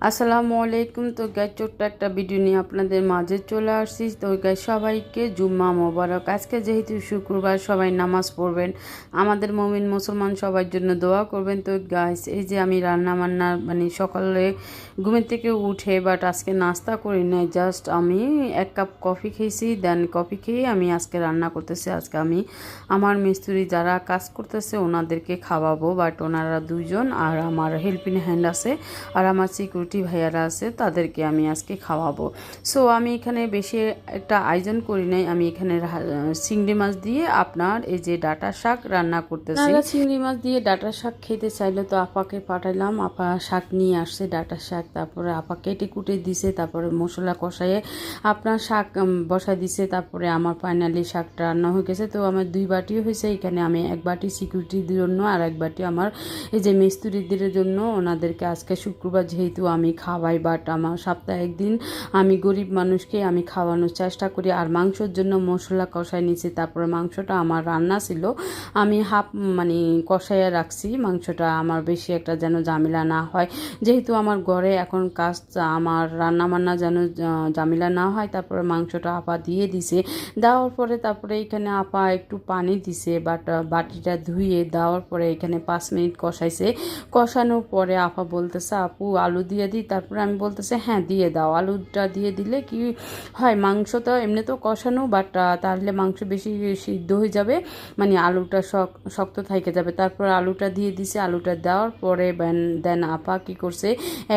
আসসালামু আলাইকুম। তো গাইস, ছোট্ট একটা ভিডিও নিয়ে আপনাদের মাঝে চলে আসছি। তো গাইস, সবাইকে জুম্মা মোবারক। আজকে যেহেতু শুক্রবার, সবাই নামাজ পড়বেন, আমাদের মুমিন মুসলমান সবার জন্য দোয়া করবেন। তো গাইস, এই যে আমি রান্না বান্না সকালে ঘুমের থেকে উঠে বাট আজকে নাস্তা করি নাই, জাস্ট আমি এক কাপ কফি খেয়েছি। দেন কফি খেয়ে আমি আজকে রান্না করতেছি। আজকে আমি আমার মিস্ত্রি যারা কাজ করতেছে ওনাদেরকে খাওয়াবো, বাট ওনারা দুইজন, আর আমার হেল্পিং হ্যান্ড আছে, আর আমার সিকিউরিটি ভাইয়ারা আছে, তাদেরকে আমি আজকে খাওয়াবো। সো আমি এখানে বেশি একটা আয়োজন করি নাই। আমি এখানে চিংড়ি মাছ দিয়ে আপনার এই যে ডাঁটা শাক রান্না করতেছি। চিংড়ি মাছ দিয়ে ডাঁটা শাক খেতে চাইলে তো আপাকে পাঠাইলাম, আপা শাক নিয়ে আসছে, ডাঁটা শাক। তারপরে আপা কেটে কুটে দিছে, তারপরে মশলা কষাইয়ে আপনার শাক বসাই দিছে। তারপরে আমার ফাইনালি শাকটা রান্না হয়ে গেছে। তো আমার 2 বাটিও হয়েছে। এখানে আমি 1 বাটি সিকিউরিটির জন্য আর 1 বাটি আমার এই যে মিস্ত্রিদের জন্য। ওনাদেরকে আজকে শুক্রবার যেহেতু আমি খাওয়াই, বাট আমার সপ্তাহে একদিন আমি গরিব মানুষকে আমি খাওয়ানোর চেষ্টা করি। আর মাংসর জন্য মশলা কষাই নিয়েছি। তারপরে মাংসটা আমার রান্না ছিল, আমি হাফ কষাইয়া রাখছি মাংসটা, আমার বেশি একটা যেন ঝামেলা না হয়। যেহেতু আমার ঘরে এখন কাজ, আমার রান্না বান্না যেন ঝামেলা না হয়। তারপরে মাংসটা আপা দিয়ে দিছে। দেওয়ার পরে তারপরে এখানে আপা একটু পানি দিছে, বাট বাটিটা ধুয়ে দেওয়ার পরে এখানে 5 মিনিট কষাইছে। কষানোর পরে আপা বলতেছে, আপু আলু দিয়ে দিই। তারপরে আমি বলতেছে হ্যাঁ দিয়ে দাও। আলুটা দিয়ে দিলে কি হয়, মাংস তো এমনি তো কষানো, বাট তাহলে মাংস বেশি সিদ্ধ হয়ে যাবে, আলুটা শক্ত থেকে যাবে। তারপর আলুটা দিয়ে দিছে। আলুটা দেওয়ার পরে দেন আপা কি করছে,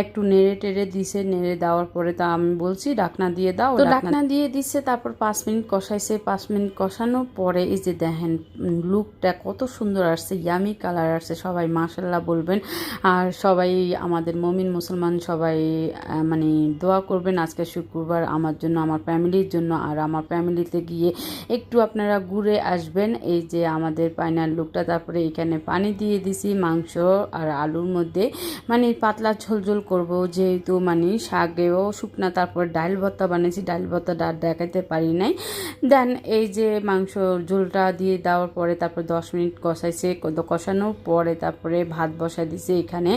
একটু নেড়ে টেড়ে দিছে। নেড়ে দেওয়ার পরে তা আমি বলছি ঢাকনা দিয়ে দাও, তো ঢাকনা দিয়ে দিচ্ছে। তারপর 5 মিনিট কষাইছে। 5 মিনিট কষানোর পরে এই যে দেখেন লুকটা কত সুন্দর আসছে, ইয়ামি কালার আসছে। সবাই মাশাল্লাহ বলবেন, আর সবাই আমাদের মুমিন মুসলমান সবাই দোয়া করবেন আজকে শুক্রবার আমার জন্য, আমার ফ্যামিলির জন্য। আর আমার ফ্যামিলিতে গিয়ে একটু আপনারা ঘুরে আসবেন। এই যে আমাদের ফাইনাল লুকটা। তারপরে এখানে পানি দিয়ে দিছি মাংস আর আলুর মধ্যে, পাতলা ঝোল করব যেহেতু শাকেও শুকনা। তারপর ডাল ভর্তা বানিয়েছি, ডাল ভর্তা দেখাতে পারি নাই। দেন এই যে মাংস ঝোলটা দিয়ে দেওয়ার পরে তারপর 10 মিনিট কষাইছে। কষানোর পরে তারপরে ভাত বসাই দিছে। এখানে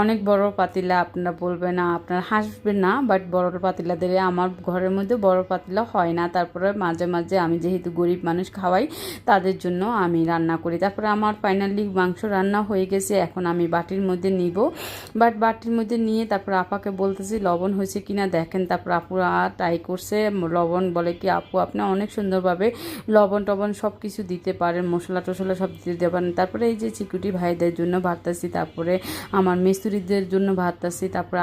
অনেক বড় পাতিলা, আপনারা বলবেন না, আপনারা হাসবেন না, বাট বড় পাতিলা দিলে আমার ঘরের মধ্যে বড় পাতিলা হয় না। তারপরে মাঝে মাঝে আমি যেহেতু গরিব মানুষ খাওয়াই, তাদের জন্য আমি রান্না করি। তারপরে আমার ফাইনালি মাংস রান্না হয়ে গেছে। এখন আমি বাটির মধ্যে নিব, বাট বাটির মধ্যে নিয়ে তারপর আপাকে বলতেছি লবণ হয়েছে কিনা দেখেন। তারপর আপুরা ট্রাই করছে লবণ, বলে কি আপু আপনি অনেক সুন্দরভাবে লবণ টবণ সব কিছু দিতে পারেন, মশলা টশলা সব দিতে পারেন। তারপরে এই যে সিকিউরিটি ভাইদের জন্য ভাততাছি, তারপরে আমার মিস্ত্রিদের জন্য ভাততাছি। তারপরে